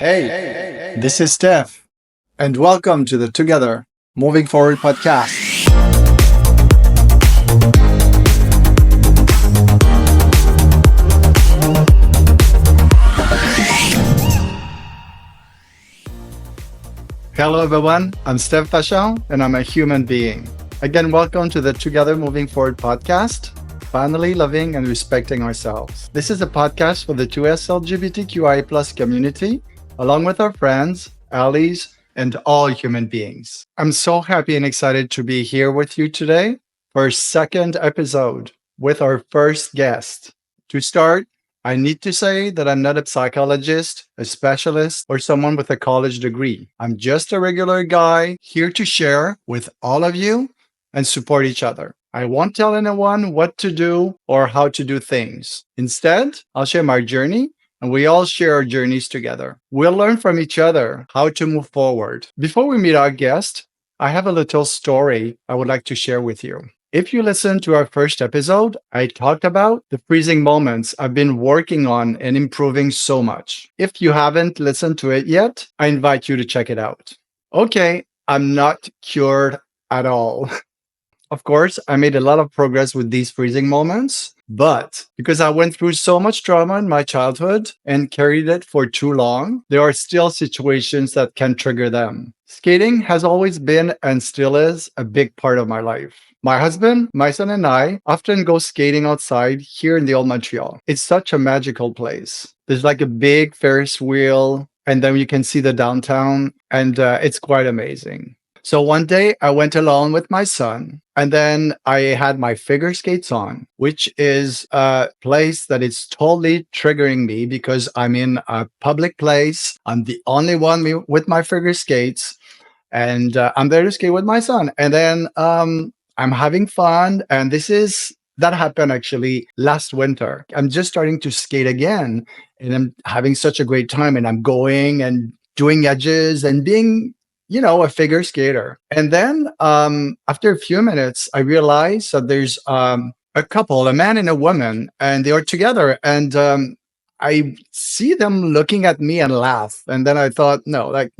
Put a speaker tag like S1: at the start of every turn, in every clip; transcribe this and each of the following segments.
S1: Hey, this is Stef, and welcome to the Together Moving Forward podcast. Hello, everyone. I'm Stef Vachon, and I'm a human being. Again, welcome to the Together Moving Forward podcast, finally loving and respecting ourselves. This is a podcast for the 2S LGBTQI+ community, along with our friends, allies, and all human beings. I'm so happy and excited to be here with you today for our second episode with our first guest. To start, I need to say that I'm not a psychologist, a specialist, or someone with a college degree. I'm just a regular guy here to share with all of you and support each other. I won't tell anyone what to do or how to do things. Instead, I'll share my journey and we all share our journeys together. We'll learn from each other how to move forward. Before we meet our guest, I have a little story I would like to share with you. If you listen to our first episode, I talked about the freezing moments I've been working on and improving so much. If you haven't listened to it yet, I invite you to check it out. Okay, I'm not cured at all. Of course, I made a lot of progress with these freezing moments, but because I went through so much trauma in my childhood and carried it for too long, there are still situations that can trigger them. Skating has always been and still is a big part of my life. My husband, my son, and I often go skating outside here in the old Montreal. It's such a magical place. There's like a big Ferris wheel, and then you can see the downtown, and it's quite amazing. So one day I went alone with my son, and then I had my figure skates on, which is a place that is totally triggering me because I'm in a public place. I'm the only one with my figure skates, and I'm there to skate with my son. And then I'm having fun, and that happened actually last winter. I'm just starting to skate again, and I'm having such a great time, and I'm going and doing edges and being a figure skater. And then after a few minutes, I realized that there's a couple, a man and a woman, and they are together. And I see them looking at me and laugh. And then I thought, no, that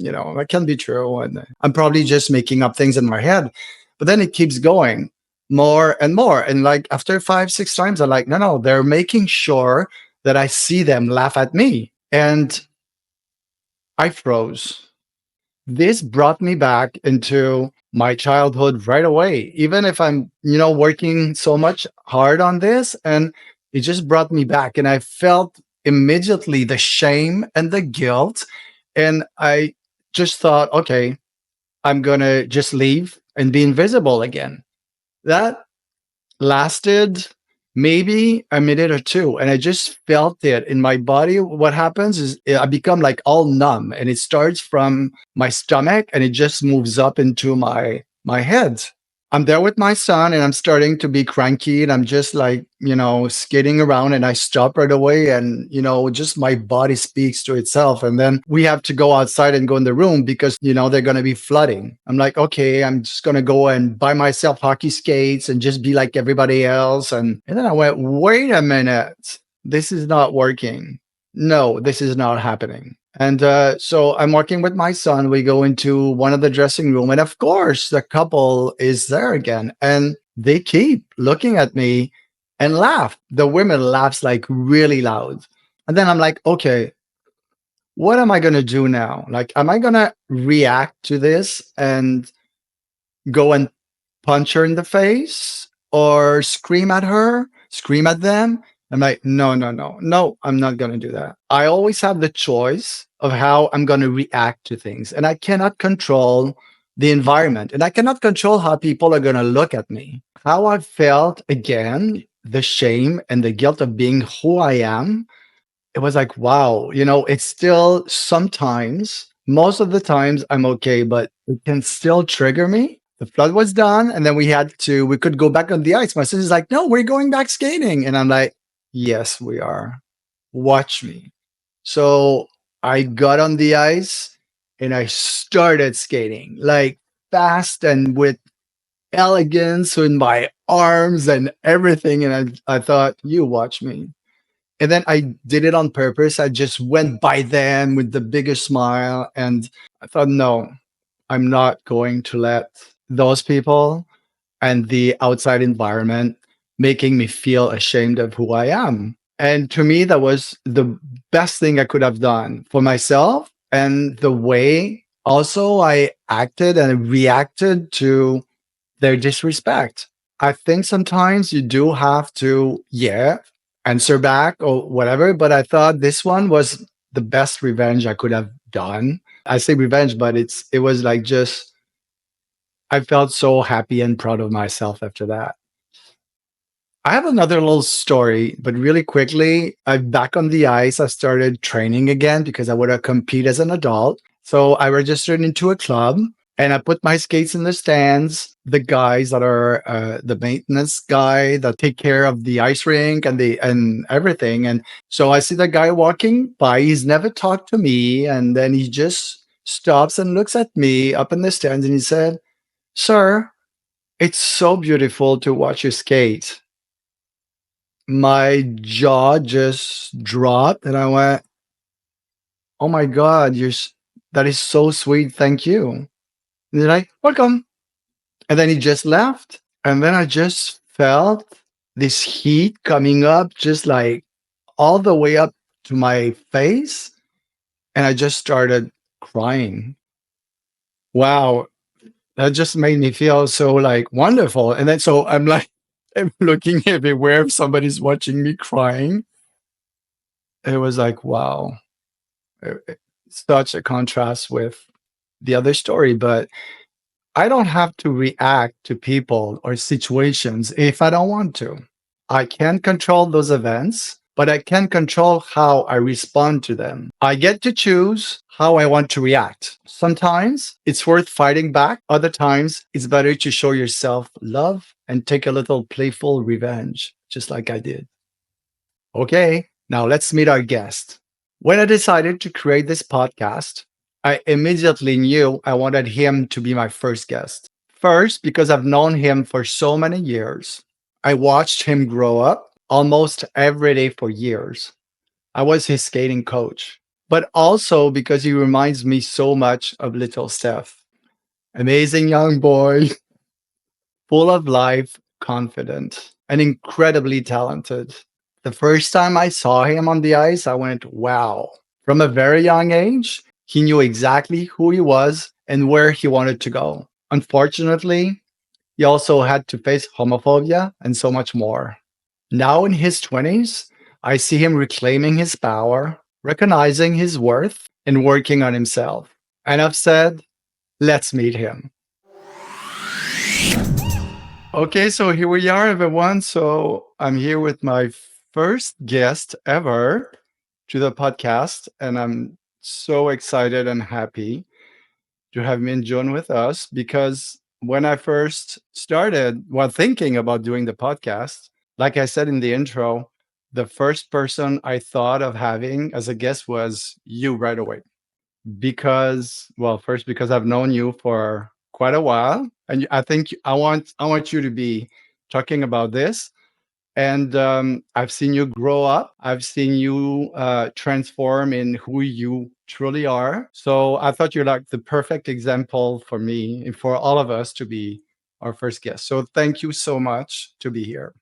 S1: can't be true. And I'm probably just making up things in my head. But then it keeps going more and more. And like after 5, 6 times, I'm like, no, they're making sure that I see them laugh at me. And I froze. This brought me back into my childhood right away, even if I'm, working so much hard on this. And it just brought me back. And I felt immediately the shame and the guilt. And I just thought, okay, I'm going to just leave and be invisible again. That lasted maybe a minute or two, and I just felt it in my body. What happens is I become like all numb, and it starts from my stomach and it just moves up into my head. I'm there with my son and I'm starting to be cranky, and I'm just like, skating around, and I stop right away, and just my body speaks to itself. And then we have to go outside and go in the room because they're going to be flooding. I'm like, okay, I'm just going to go and buy myself hockey skates and just be like everybody else. And then I went, wait a minute, this is not working. No, this is not happening. And so I'm working with my son. We go into one of the dressing room, and of course the couple is there again, and they keep looking at me and laugh. The women laughs like really loud. And then I'm like, okay, what am I going to do now? Like, am I going to react to this and go and punch her in the face or scream at her, scream at them? I'm like, no, I'm not going to do that. I always have the choice of how I'm going to react to things. And I cannot control the environment, and I cannot control how people are going to look at me. How I felt again, the shame and the guilt of being who I am. It was like, wow, it's still sometimes, most of the times I'm okay, but it can still trigger me. The flood was done, and then we could go back on the ice. My sister's like, no, we're going back skating. And I'm like, yes, we are. Watch me. So I got on the ice and I started skating like fast and with elegance in my arms and everything. And I thought, you watch me. And then I did it on purpose. I just went by them with the biggest smile. And I thought, no, I'm not going to let those people and the outside environment making me feel ashamed of who I am. And to me, that was the best thing I could have done for myself. And the way also I acted and reacted to their disrespect. I think sometimes you do have to, yeah, answer back or whatever. But I thought this one was the best revenge I could have done. I say revenge, but it was like just I felt so happy and proud of myself after that. I have another little story, but really quickly, I'm back on the ice. I started training again because I want to compete as an adult. So I registered into a club and I put my skates in the stands. The guys that are the maintenance guy that take care of the ice rink and everything. And so I see the guy walking by. He's never talked to me, and then he just stops and looks at me up in the stands, and he said, "Sir, it's so beautiful to watch you skate." My jaw just dropped and I went, "Oh my God, that is so sweet. Thank you." And they're like, "Welcome." And then he just left. And then I just felt this heat coming up, just like all the way up to my face. And I just started crying. Wow. That just made me feel so like wonderful. And then so I'm like, I'm looking everywhere if somebody's watching me crying. It was like, wow, such a contrast with the other story. But I don't have to react to people or situations if I don't want to. I can control those events, but I can control how I respond to them. I get to choose how I want to react. Sometimes it's worth fighting back. Other times it's better to show yourself love and take a little playful revenge, just like I did. Okay, now let's meet our guest. When I decided to create this podcast, I immediately knew I wanted him to be my first guest. First, because I've known him for so many years. I watched him grow up almost every day for years. I was his skating coach, but also because he reminds me so much of little Stef. Amazing young boy, full of life, confident, and incredibly talented. The first time I saw him on the ice, I went, wow. From a very young age, he knew exactly who he was and where he wanted to go. Unfortunately, he also had to face homophobia and so much more. Now in his 20s, I see him reclaiming his power, recognizing his worth, and working on himself. And I've said, let's meet him. Okay, so here we are, everyone. So I'm here with my first guest ever to the podcast, and I'm so excited and happy to have MinJun with us because when I first started, while thinking about doing the podcast, like I said in the intro, the first person I thought of having as a guest was you right away because well first because I've known you for quite a while and I think I want you to be talking about this and I've seen you grow up. I've seen you transform in who you truly are. So I thought you're like the perfect example for me and for all of us to be our first guest. So thank you so much to be here.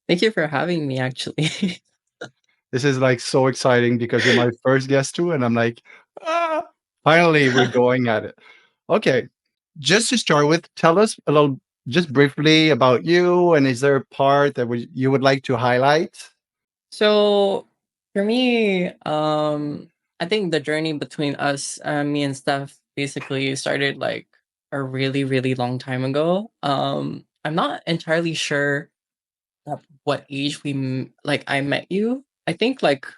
S2: Thank you for having me, actually.
S1: This is like so exciting because you're my first guest too, and I'm like, ah, finally we're going at it. Okay, just to start with, tell us a little, just briefly about you, and is there a part that you would like to highlight?
S2: So for me, I think the journey between us, me and Steph, basically started like a really, really long time ago. I'm not entirely sure at what age like I met you. I think like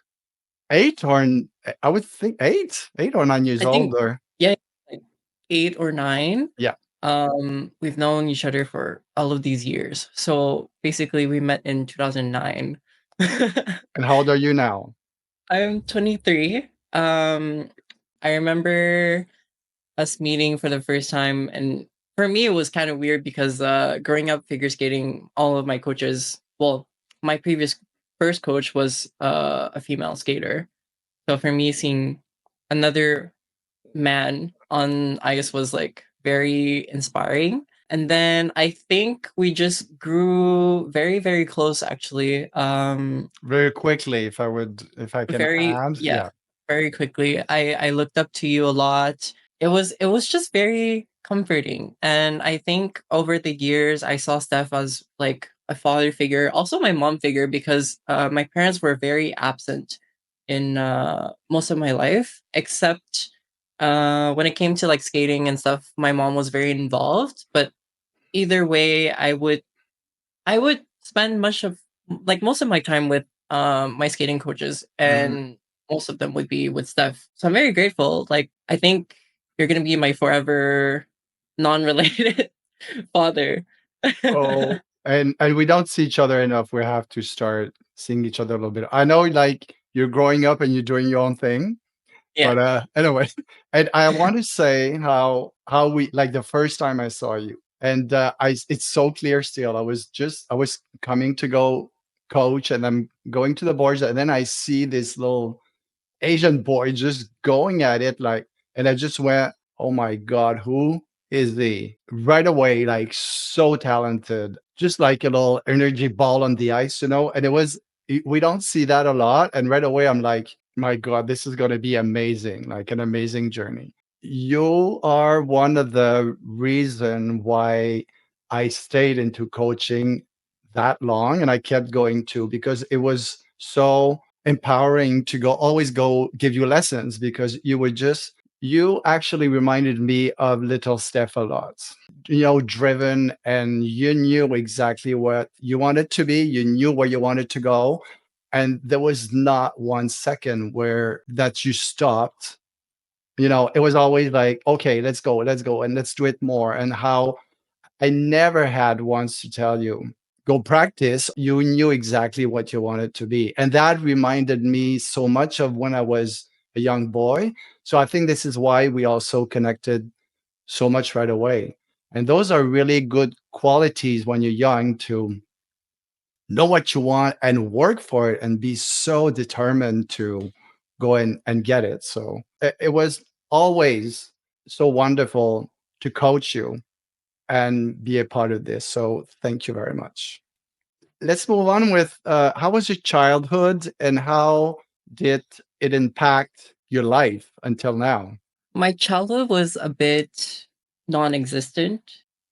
S1: Eight or I would think 8 or 9 years
S2: I
S1: old,
S2: think
S1: or
S2: yeah, like 8 or 9.
S1: yeah.
S2: We've known each other for all of these years. So basically, we met in 2009.
S1: And how old are you now?
S2: I'm 23. I remember us meeting for the first time, and for me, it was kind of weird because growing up figure skating, all of my coaches, well, my previous first coach was a female skater. So for me, seeing another man on ice was like very inspiring. And then I think we just grew very, very close actually.
S1: Very quickly, if I can
S2: Very,
S1: add,
S2: yeah,
S1: yeah.
S2: very quickly. I looked up to you a lot. It was just very comforting. And I think over the years I saw Steph as like a father figure, also my mom figure, because my parents were very absent in most of my life, except when it came to like skating and stuff, my mom was very involved. But either way, I would spend much of like most of my time with my skating coaches,
S1: Mhm.
S2: and most of them would be with Steph. So I'm very grateful. Like I think you're gonna be my forever non-related father.
S1: Oh, and we don't see each other enough. We have to start seeing each other a little bit. I know, like, you're growing up and you're doing your own thing,
S2: Yeah.
S1: but anyway, and I want to say how we like the first time I saw you, and it's so clear still. I was coming to go coach, and I'm going to the boards, and then I see this little Asian boy just going at it like, and I just went, "Oh my God, who is he?" Right away, like so talented, just like a little energy ball on the ice, you know. And we don't see that a lot. And right away, I'm like, "My God, this is going to be amazing, like an amazing journey." You are one of the reason why I stayed into coaching that long, and I kept going too, because it was so empowering to always go give you lessons, because you actually reminded me of little Steph a lot. You know, driven, and you knew exactly what you wanted to be, you knew where you wanted to go. And there was not one second where that you stopped. You know, it was always like, okay, let's go, and let's do it more. And how I never had once to tell you, go practice. You knew exactly what you wanted to be. And that reminded me so much of when I was a young boy. So I think this is why we also connected so much right away. And those are really good qualities when you're young, to know what you want and work for it and be so determined to go and get it. So it was always so wonderful to coach you and be a part of this. So thank you very much. Let's move on with how was your childhood, and how did it impact your life until now?
S2: My childhood was a bit non-existent.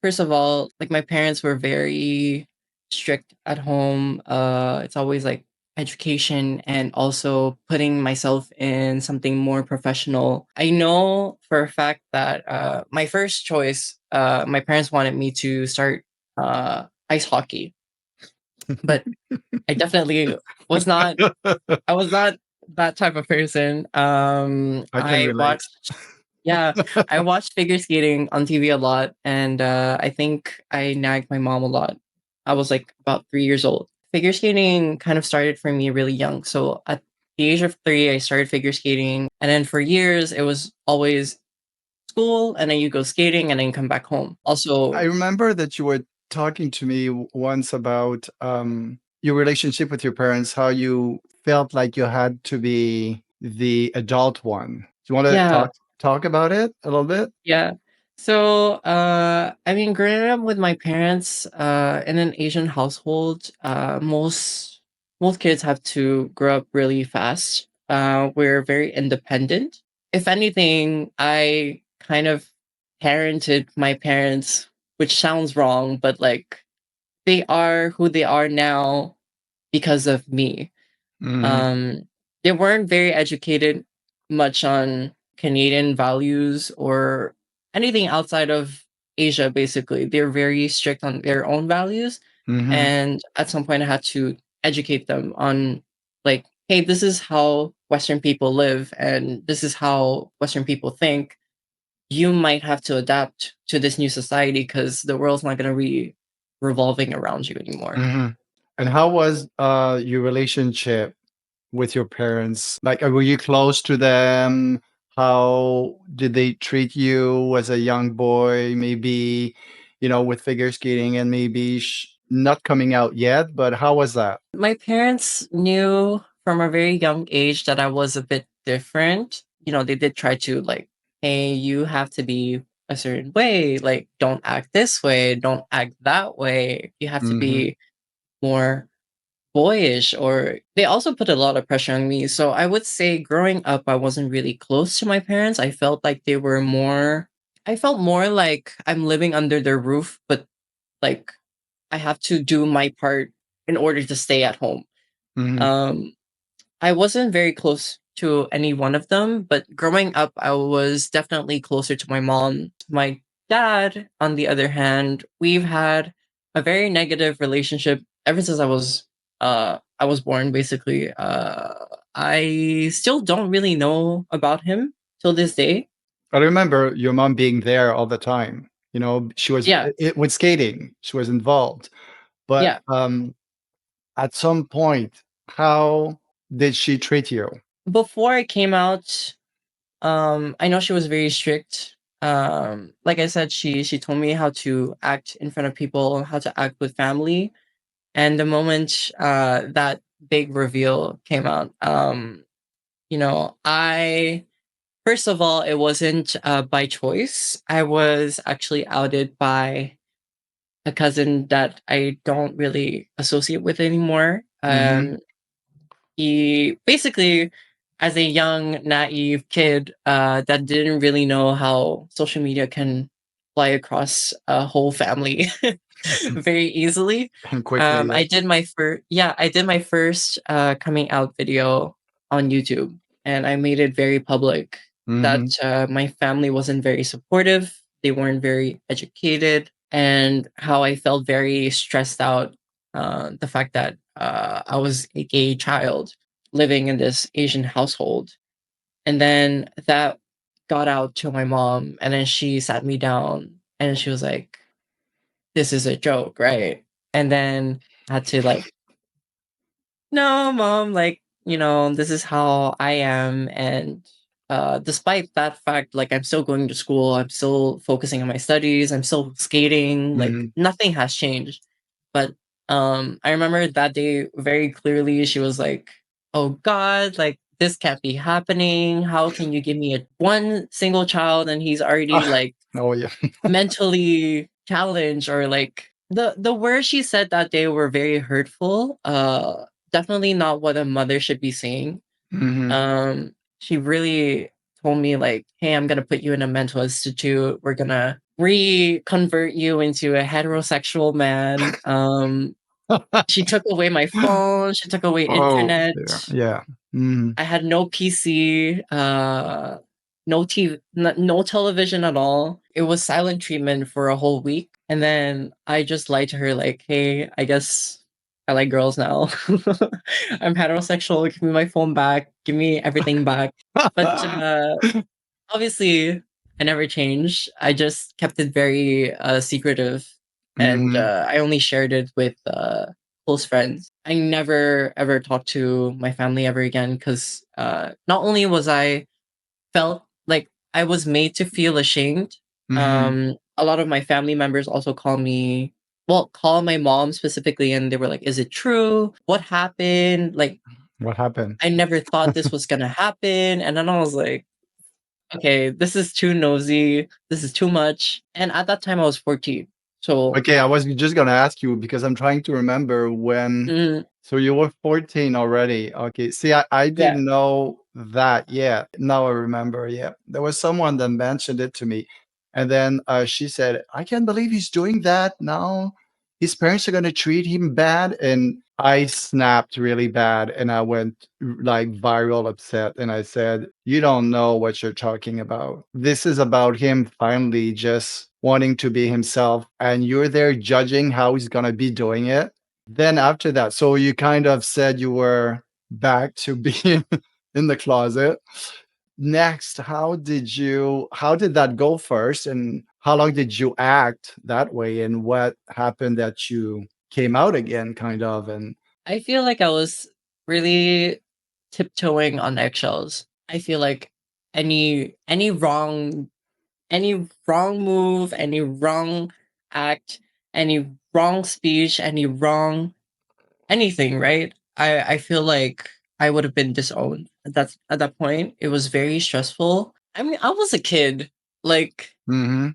S2: First of all, like my parents were very strict at home. It's always like education and also putting myself in something more professional. I know for a fact that my first choice, my parents wanted me to start ice hockey, but I definitely was not. I was not that type of person.
S1: I can
S2: I
S1: relate.
S2: watched, yeah, I watched figure skating on TV a lot, and I think I nagged my mom a lot. I was like about 3 years old. Figure skating kind of started for me really young. So at the age of 3, I started figure skating, and then for years it was always school, and then you go skating, and then you come back home.
S1: I
S2: Also,
S1: remember that you were talking to me once about your relationship with your parents, how you felt like you had to be the adult one. Do you want to
S2: yeah,
S1: talk about it a little bit?
S2: yeah. So, I mean, growing up with my parents, in an Asian household, most kids have to grow up really fast. We're very independent. If anything, I kind of parented my parents, which sounds wrong, but like they are who they are now because of me.
S1: Hmm.
S2: Um, they weren't very educated much on Canadian values or anything outside of Asia, basically. They're very strict on their own values.
S1: Hmm.
S2: And at some point, I had to educate them on, like, hey, this is how Western people live, and this is how Western people think. You might have to adapt to this new society because the world's not going to be revolving around you anymore.
S1: Hmm. And how was your relationship with your parents? Like, were you close to them? How did they treat you as a young boy? Maybe, you know, with figure skating, and maybe not coming out yet, but how was that?
S2: My parents knew from a very young age that I was a bit different. You know, they did try to like, hey, you have to be a certain way. Like, don't act this way. Don't act that way. You have to
S1: Mm-hmm.
S2: be more boyish. Or they also put a lot of pressure on me. So I would say growing up, I wasn't really close to my parents. I felt like they were more, I felt more like I'm living under their roof, but like I have to do my part in order to stay at home.
S1: Mm-hmm.
S2: Um, I wasn't very close to any one of them, but growing up, I was definitely closer to my mom. My dad, on the other hand, we've had a very negative relationship ever since I was born. Basically, I still don't really know about him till this day.
S1: I remember your mom being there all the time. You know, she was
S2: Yeah,
S1: with skating. She was involved, but
S2: yeah.
S1: at some point, how did she treat you?
S2: Before I came out, I know she was very strict. Like I said, she told me how to act in front of people, how to act with family. And the moment that big reveal came out, you know, I first of all, it wasn't by choice. I was actually outed by a cousin that I don't really associate with anymore.
S1: Mm-hmm.
S2: He basically, as a young naive kid that didn't really know how social media can fly across a whole family very easily.
S1: And quickly,
S2: I
S1: yes.
S2: did my first, yeah, I did my first coming out video on YouTube, and I made it very public that
S1: Mm-hmm.
S2: my family wasn't very supportive. They weren't very educated, and how I felt very stressed out. The fact that I was a gay child living in this Asian household, and then that got out to my mom, and then she sat me down, and she was like, this is a joke, right? And then I had to like, no, mom, like, you know, this is how I am. And despite that fact, like I'm still going to school, I'm still focusing on my studies, I'm still skating, like
S1: Mm-hmm.
S2: nothing has changed. But I remember that day very clearly. She was like, oh God, like this can't be happening. How can you give me a one single child and he's already
S1: Ah,
S2: like
S1: oh yeah.
S2: mentally challenged, or like the words she said that day were very hurtful. Definitely not what a mother should be saying.
S1: Mm-hmm.
S2: She really told me like, hey, I'm gonna put you in a mental institute, we're gonna reconvert you into a heterosexual man. She took away my phone, she took away
S1: Oh
S2: internet.
S1: yeah, yeah. Mm.
S2: I had no PC, no TV, no television at all. It was silent treatment for a whole week. And then I just lied to her, like, hey, I guess I like girls now. I'm heterosexual. Give me my phone back. Give me everything back. But obviously, I never changed. I just kept it very secretive. And
S1: Mhm.
S2: I only shared it with close friends. I never ever talked to my family ever again because not only was I felt like I was made to feel ashamed.
S1: Mhm.
S2: A lot of my family members also call me, well, call my mom specifically, and they were like, "Is it true? What happened?" Like,
S1: What happened?
S2: I never thought this was gonna happen, and then I was like, "Okay, this is too nosy. This is too much." And at that time, I was 14, so
S1: Okay, I was just gonna ask you because I'm trying to remember when.
S2: mm,
S1: So you were 14 already. Okay. See, I
S2: yeah.
S1: didn't know that yet. Now I remember. Yeah. There was someone that mentioned it to me. And then she said, I can't believe he's doing that now. His parents are going to treat him bad. And I snapped really bad and I went like viral upset. And I said, you don't know what you're talking about. This is about him finally just wanting to be himself. And you're there judging how he's going to be doing it. Then after that, so you kind of said you were back to being in the closet. Next, how did that go first? And how long did you act that way? And what happened that you came out again, kind of? And
S2: I feel like I was really tiptoeing on eggshells. I feel like any wrong, any wrong move, any wrong act, any wrong speech, any wrong anything, right? I feel like I would have been disowned at that point. It was very stressful. I mean, I was a kid. Like,
S1: Mm-hmm.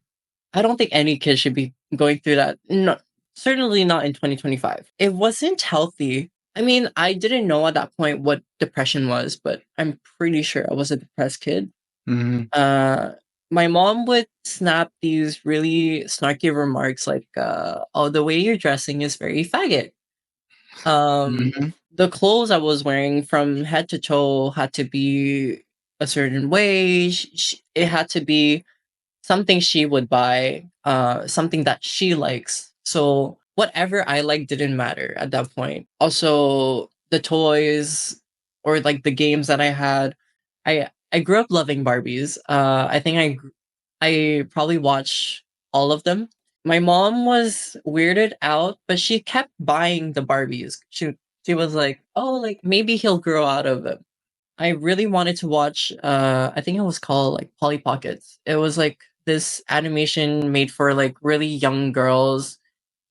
S2: I don't think any kid should be going through that. No, certainly not in 2025. It wasn't healthy. I mean, I didn't know at that point what depression was, but I'm pretty sure I was a depressed kid.
S1: Mm-hmm.
S2: Uh, my mom would snap these really snarky remarks like, "Oh, the way you're dressing is very faggot." Um,
S1: Mm-hmm.
S2: the clothes I was wearing from head to toe had to be a certain way. It had to be something she would buy, something that she likes. So whatever I like didn't matter at that point. Also, the toys or like the games that I had, I grew up loving Barbies. I think I probably watched all of them. My mom was weirded out, but she kept buying the Barbies. She was like, "Oh, like maybe he'll grow out of it." I really wanted to watch I think it was called like Polly Pockets. It was like this animation made for like really young girls.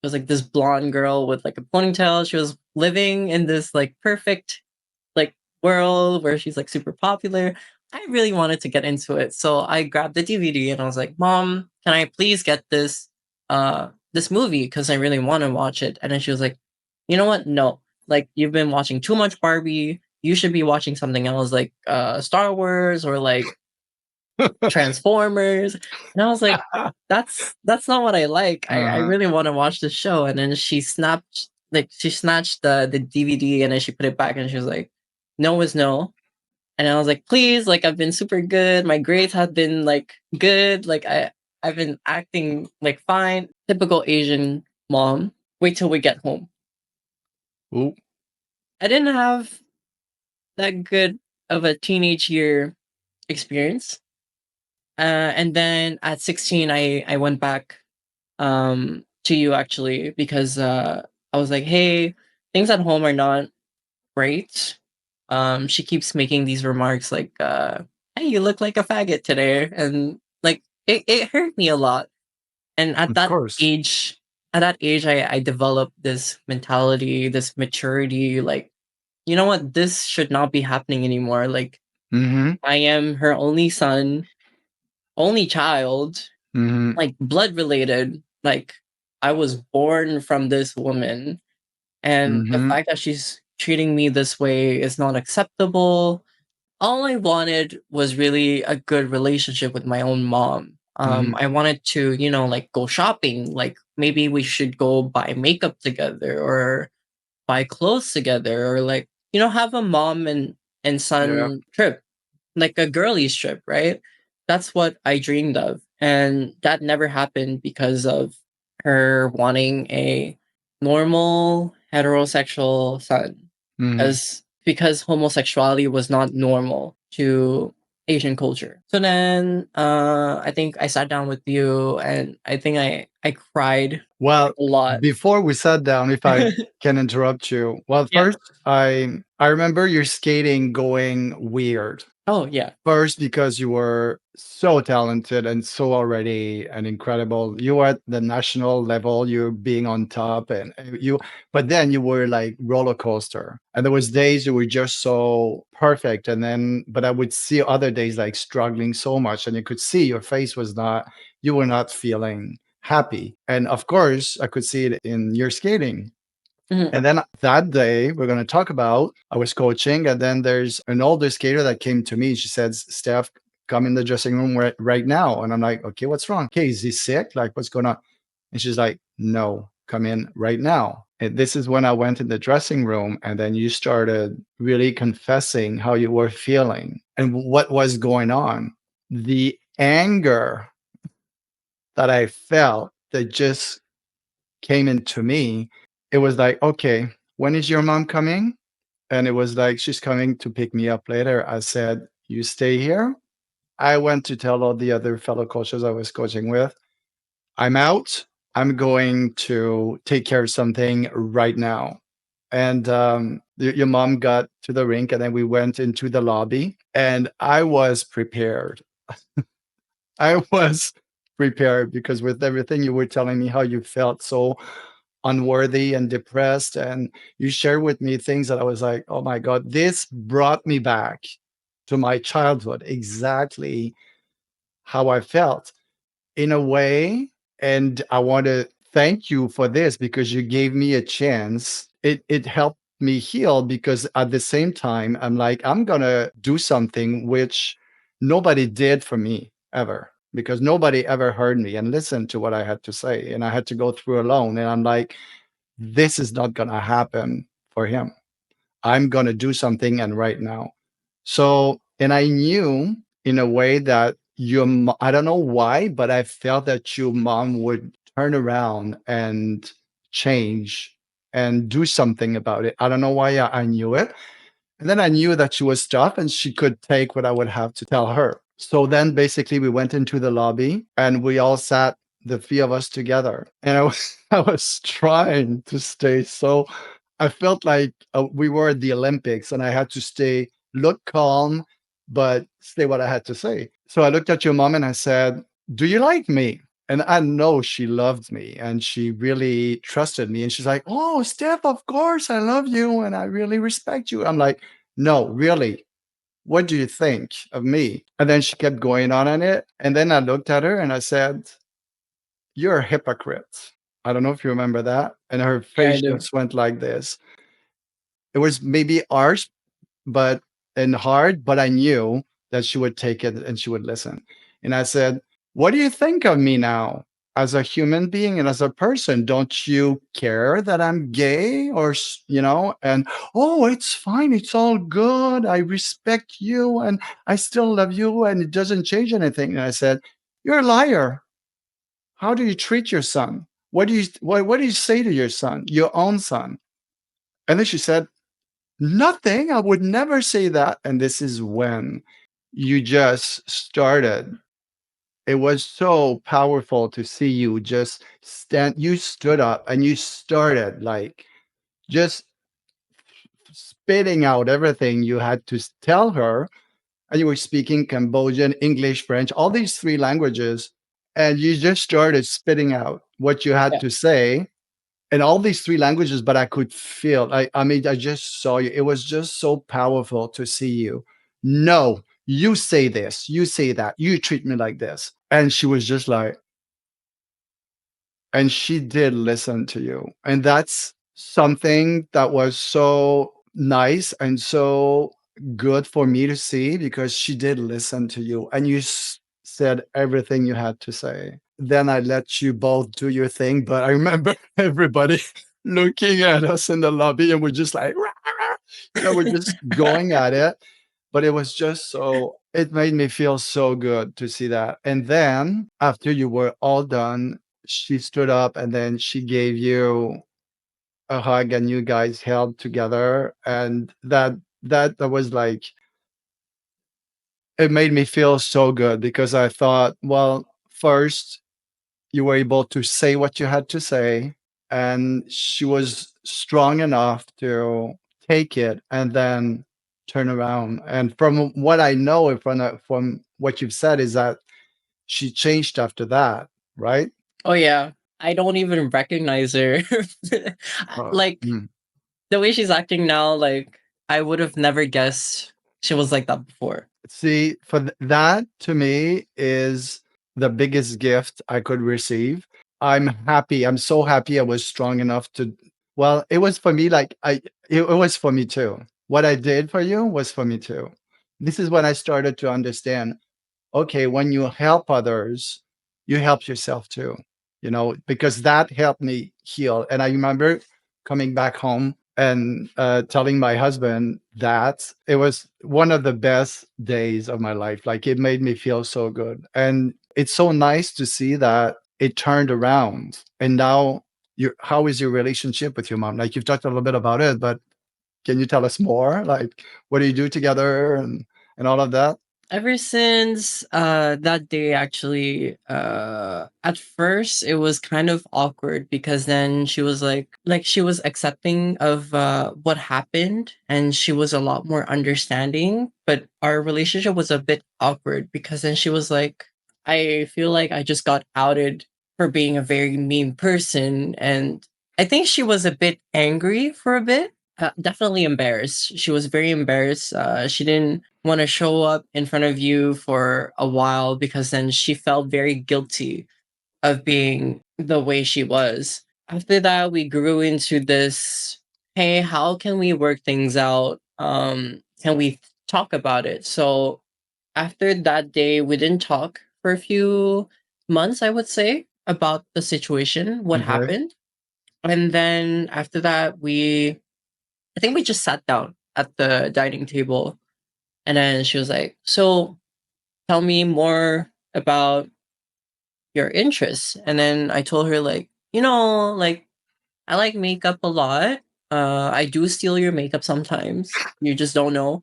S2: It was like this blonde girl with like a ponytail. She was living in this like perfect like world where she's like super popular. I really wanted to get into it. So I grabbed the DVD and I was like, "Mom, can I please get this movie because I really want to watch it." And then she was like, "You know what? No. Like you've been watching too much Barbie. You should be watching something else like Star Wars or like Transformers." And I was like, that's not what I like. I
S1: Uh-huh.
S2: really want to watch the show. And then she snatched the DVD and then she put it back and she was like, "No is no." And I was like, "Please, like I've been super good. My grades have been like good. Like I've been acting like fine." Typical Asian mom. Wait till we get home.
S1: Ooh.
S2: I didn't have that good of a teenage year experience. And then at 16, I went back to you actually because I was like, "Hey, things at home are not great." She keeps making these remarks like, "Hey, you look like a faggot today," and like it hurt me a lot. And
S1: Of course.
S2: at that age, I developed this mentality, this maturity. Like, you know what? This should not be happening anymore. Like,
S1: Mm-hmm.
S2: I am her only son, only child,
S1: Mm-hmm.
S2: like blood related. Like, I was born from this woman, and the
S1: Mm-hmm.
S2: fact that she's treating me this way is not acceptable. All I wanted was really a good relationship with my own mom.
S1: Mm-hmm.
S2: I wanted to, like go shopping. Like maybe we should go buy makeup together or buy clothes together or like, have a mom and
S1: Yeah.
S2: son trip, like a girlies trip, right? That's what I dreamed of. And that never happened because of her wanting a normal heterosexual son.
S1: Mm-hmm.
S2: Because homosexuality was not normal to Asian culture. So then I think I sat down with you and I think I cried
S1: Well,
S2: a lot.
S1: before we sat down, if I can interrupt you. Well,
S2: Yeah.
S1: first, I remember your skating going weird.
S2: Oh yeah.
S1: First, because you were so talented and so already an incredible. You were at the national level. You're being on top, and but then you were like roller coaster. And there was days you were just so perfect, and then, but I would see other days like struggling so much, and you could see your face was not. You were not feeling happy, and of course, I could see it in your skating.
S2: Mhm.
S1: And then that day, we're going to talk about, I was coaching, and then there's an older skater that came to me. She said, "Steph, come in the dressing room right now." And I'm like, "Okay, what's wrong? Okay, is he sick? Like, what's going on?" And she's like, "No, come in right now." And this is when I went in the dressing room, and then you started really confessing how you were feeling and what was going on. The anger that I felt that just came into me, it was like, "Okay, when is your mom coming?" And it was like, "She's coming to pick me up later." I said, "You stay here." I went to tell all the other fellow coaches I was coaching with, "I'm out. I'm going to take care of something right now." And your mom got to the rink, and then we went into the lobby, and I was prepared. I was prepared because with everything you were telling me how you felt so unworthy and depressed. And you shared with me things that I was like, oh my God, this brought me back to my childhood, exactly how I felt in a way. And I want to thank you for this because you gave me a chance. It helped me heal because at the same time, I'm like, I'm going to do something which nobody did for me ever because nobody ever heard me and listened to what I had to say. And I had to go through alone. And I'm like, this is not going to happen for him. I'm going to do something and right now. So, and I knew in a way that I don't know why, but I felt that your mom would turn around and change and do something about it. I don't know why I knew it. And then I knew that she was tough and she could take what I would have to tell her. So then basically we went into the lobby and we all sat, the three of us together. And I was trying to stay so, I felt like we were at the Olympics and I had to look calm, but say what I had to say. So I looked at your mom and I said, do you like me? And I know she loved me and she really trusted me. And she's like, oh, Steph, of course, I love you and I really respect you. I'm like, no, really, what do you think of me? And then she kept going on it. And then I looked at her and I said, you're a hypocrite. I don't know if you remember that. And her
S2: Yeah, I
S1: face
S2: do.
S1: just went like this. It was maybe harsh, but and hard, but I knew that she would take it and she would listen. And I said, what do you think of me now as a human being and as a person? Don't you care that I'm gay or, and oh, it's fine. It's all good. I respect you and I still love you and it doesn't change anything. And I said, you're a liar. How do you treat your son? What do you say to your son, your own son? And then she said, nothing. I would never say that. And this is when you just started. It was so powerful to see you just stand. You stood up and you started like just spitting out everything you had to tell her. And you were speaking Cambodian, English, French, all these three languages. And you just started spitting out what you had
S2: Yeah.
S1: to say in all these three languages, but I could feel, I mean, I just saw you. It was just so powerful to see you. No, you say this, you say that, you treat me like this. And she was just like, and she did listen to you. And that's something that was so nice and so good for me to see because she did listen to you and you said everything you had to say. Then I let you both do your thing, but I remember everybody looking at us in the lobby and we're just like, "Rah, rah," we're just going at it. But it was just so, it made me feel so good to see that. And then after you were all done, she stood up and then she gave you a hug and you guys held together. And that was like, it made me feel so good because I thought, well, first you were able to say what you had to say and she was strong enough to take it and then turn around. And from what I know from what you've said is that she changed after that, right?
S2: Oh yeah. I don't even recognize her. Like
S1: Mm.
S2: the way she's acting now, like I would have never guessed she was like that before.
S1: See, for that to me is the biggest gift I could receive. I'm happy. I'm so happy I was strong enough to, well, it was for me like it was for me too. What I did for you was for me too. This is when I started to understand, okay, when you help others, you help yourself too, because that helped me heal. And I remember coming back home and telling my husband that it was one of the best days of my life. Like it made me feel so good. And it's so nice to see that it turned around. And now, how is your relationship with your mom? Like you've talked a little bit about it, but can you tell us more? Like, what do you do together and all of that?
S2: Ever since that day, actually, at first it was kind of awkward because then she was like she was accepting of what happened and she was a lot more understanding, but our relationship was a bit awkward because then she was like, I feel like I just got outed for being a very mean person, and I think she was a bit angry for a bit. Definitely embarrassed. She was very embarrassed. She didn't want to show up in front of you for a while because then she felt very guilty of being the way she was. After that, we grew into this, hey, how can we work things out? Can we talk about it? So after that day, we didn't talk for a few months, I would say, about the situation, what
S1: Okay.
S2: happened. And then after that, I think we just sat down at the dining table. And then she was like, so tell me more about your interests. And then I told her, like, like, I like makeup a lot. I do steal your makeup sometimes. You just don't know.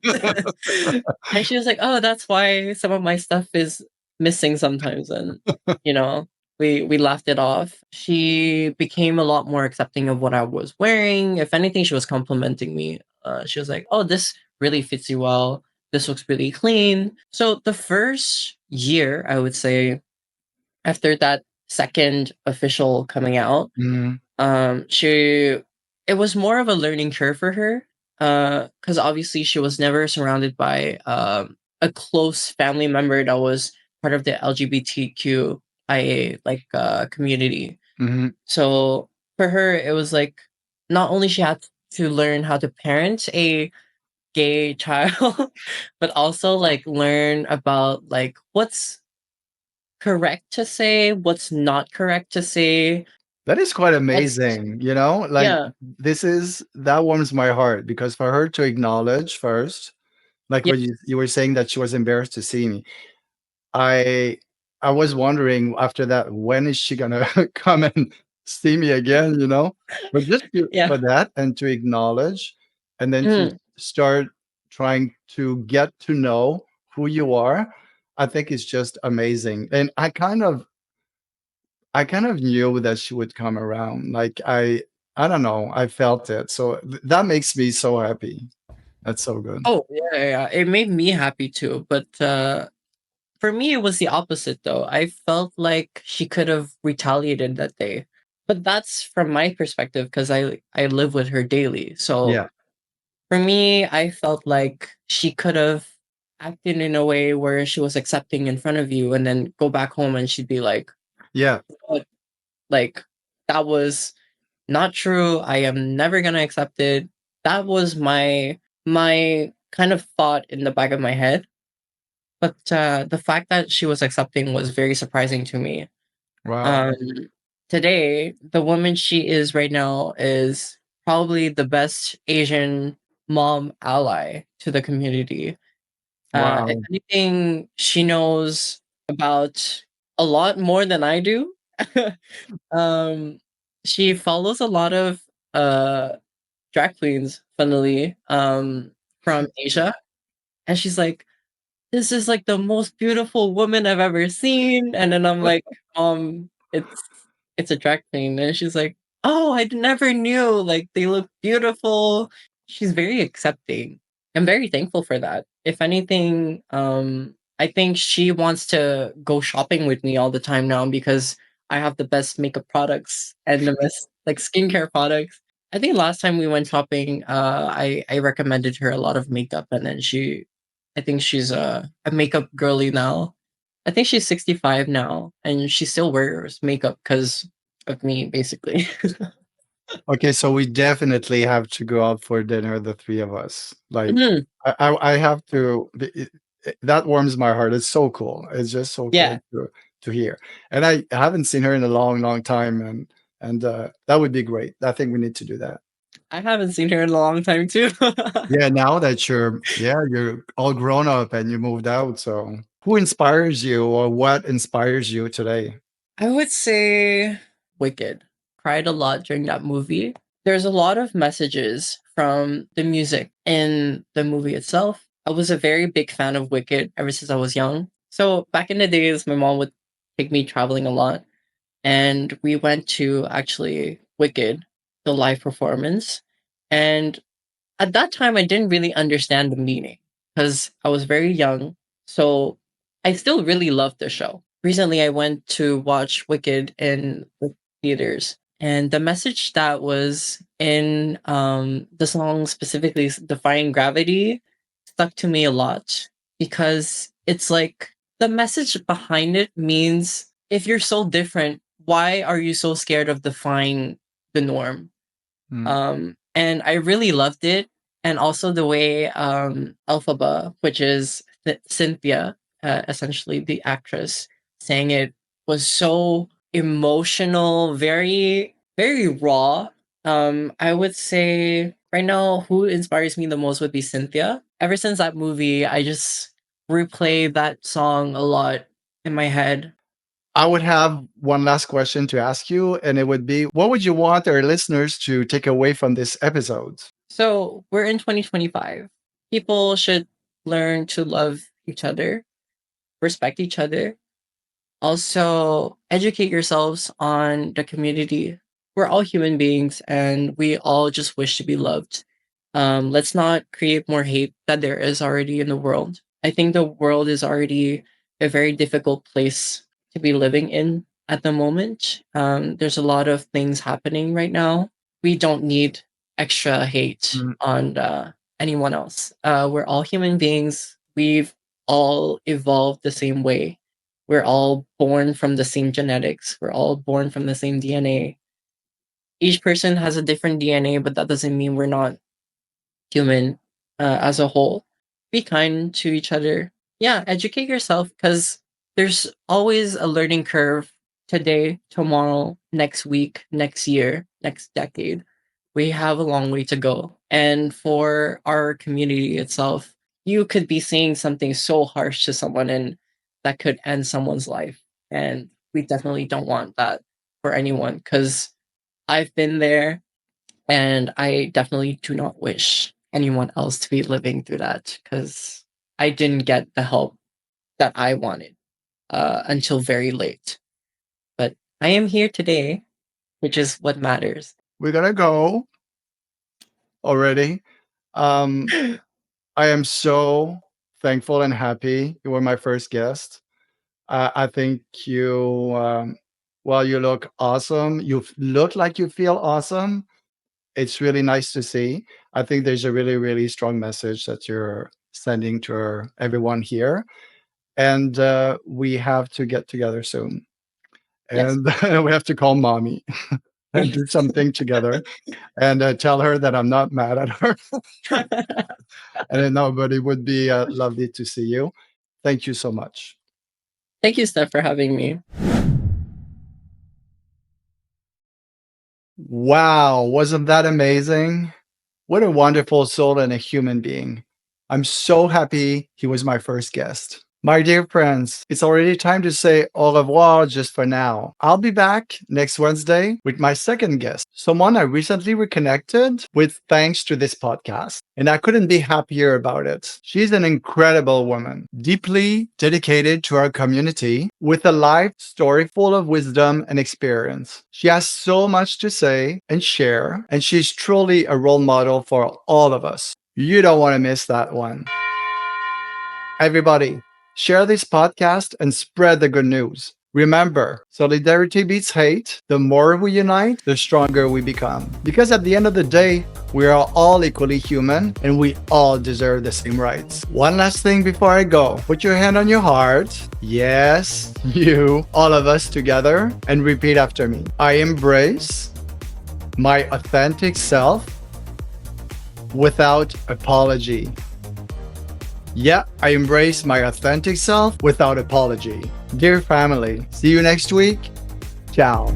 S2: And she was like, "Oh, that's why some of my stuff is missing sometimes." And you know, we laughed it off. She became a lot more accepting of what I was wearing. If anything, she was complimenting me. She was like, "Oh, this really fits you well. This looks really clean." So the first year, I would say, after that second official coming out,
S1: Mm,
S2: she it was more of a learning curve for her, because obviously she was never surrounded by a close family member that was part of the LGBTQ like community.
S1: mhm.
S2: So for her, it was like not only she had to learn how to parent a gay child, but also like learn about like what's correct to say, what's not correct to say.
S1: That is quite
S2: What's
S1: amazing, you know? Like
S2: Yeah,
S1: that warms my heart because for her to acknowledge first, like
S2: yeah,
S1: when you were saying that she was embarrassed to see me, I I was wondering after that, when is she gonna come and see me again, you know? But just
S2: yeah.
S1: for that and to acknowledge and then to
S2: Mm.
S1: start trying to get to know who you are, I think is just amazing. And I kind of knew that she would come around. Like I don't know, I felt it. So that makes me so happy. That's so good.
S2: Oh, yeah, yeah, yeah. It made me happy too, but for me it was the opposite though. I felt like she could have retaliated that day. But that's from my perspective because I live with her daily. So
S1: Yeah.
S2: for me, I felt like she could have acted in a way where she was accepting in front of you and then go back home and she'd be like,
S1: Yeah.
S2: "What? Like that was not true. I am never gonna accept it." That was my kind of thought in the back of my head. But the fact that she was accepting was very surprising to me.
S1: Wow.
S2: Um, Today, the woman she is right now is probably the best Asian mom ally to the community. If
S1: Wow.
S2: anything, she knows about a lot more than I do. um, she follows a lot of uh drag queens, funnily, from Asia, and she's like, "This is like the most beautiful woman I've ever seen." And then I'm like, it's a drag queen." And she's like, "Oh, I never knew. Like they look beautiful." She's very accepting. I'm very thankful for that. If anything, I think she wants to go shopping with me all the time now because I have the best makeup products and the best like skincare products. I think last time we went shopping, I recommended her a lot of makeup, and then I think she's a makeup girly now. I think she's 65 now, and she still wears makeup because of me, basically.
S1: Okay, so we definitely have to go out for dinner, the three of us. Like,
S2: Mhm.
S1: I have to. That warms my heart. It's so cool. It's just so
S2: Yeah,
S1: cool to hear. And I haven't seen her in a long, long time, and that would be great. I think we need to do that.
S2: I haven't seen her in a long time too.
S1: Yeah, now that you're all grown up and you moved out. So, who inspires you, or what inspires you today?
S2: I would say Wicked. Cried a lot during that movie. There's a lot of messages from the music in the movie itself. I was a very big fan of Wicked ever since I was young. So back in the days, my mom would take me traveling a lot, and we went to actually Wicked, the live performance. And at that time, I didn't really understand the meaning because I was very young. So I still really loved the show. Recently, I went to watch Wicked in the theaters, And the message that was in the song, specifically Defying Gravity, stuck to me a lot because it's like the message behind it means if you're so different, why are you so scared of defying the norm? And I really loved it. And also the way Elphaba, which is Cynthia, essentially the actress, sang it was so emotional, very, very raw. I would say right now, who inspires me the most would be Cynthia. Ever since that movie, I just replay that song a lot in my head.
S1: I would have one last question to ask you, and it would be, what would you want our listeners to take away from this episode?
S2: So we're in 2025. People should learn to love each other, respect each other. Also, educate yourselves on the community. We're all human beings and we all just wish to be loved. Let's not create more hate that there is already in the world. I think the world is already a very difficult place to be living in at the moment. There's a lot of things happening right now. We don't need extra hate on anyone else. We're all human beings. We've all evolved the same way. We're all born from the same genetics. We're all born from the same DNA. Each person has a different DNA, but that doesn't mean we're not human as a whole. Be kind to each other. Yeah, educate yourself because there's always a learning curve today, tomorrow, next week, next year, next decade. We have a long way to go. And for our community itself, you could be saying something so harsh to someone and that could end someone's life. And we definitely don't want that for anyone because I've been there and I definitely do not wish anyone else to be living through that because I didn't get the help that I wanted until very late. But I am here today, which is what matters.
S1: We're going to go already. I am so thankful and happy you were my first guest. I think you, well, you look awesome. You look like you feel awesome. It's really nice to see. I think there's a really, really strong message that you're sending to everyone here. And we have to get together soon. And yes. We have to call mommy and do something together and tell her that I'm not mad at her. And no, but it would be lovely to see you. Thank you so much.
S2: Thank you, Steph, for having me.
S1: Wow, wasn't that amazing? What a wonderful soul and a human being. I'm so happy he was my first guest. My dear friends, it's already time to say au revoir just for now. I'll be back next Wednesday with my second guest, someone I recently reconnected with thanks to this podcast. And I couldn't be happier about it. She's an incredible woman, deeply dedicated to our community, with a life story full of wisdom and experience. She has so much to say and share, and she's truly a role model for all of us. You don't want to miss that one. Everybody, share this podcast and spread the good news. Remember, solidarity beats hate. The more we unite, the stronger we become. Because at the end of the day, we are all equally human and we all deserve the same rights. One last thing before I go. Put your hand on your heart. Yes, you, all of us together, and repeat after me. I embrace my authentic self without apology. Yeah, I embrace my authentic self without apology. Dear family, see you next week. Ciao.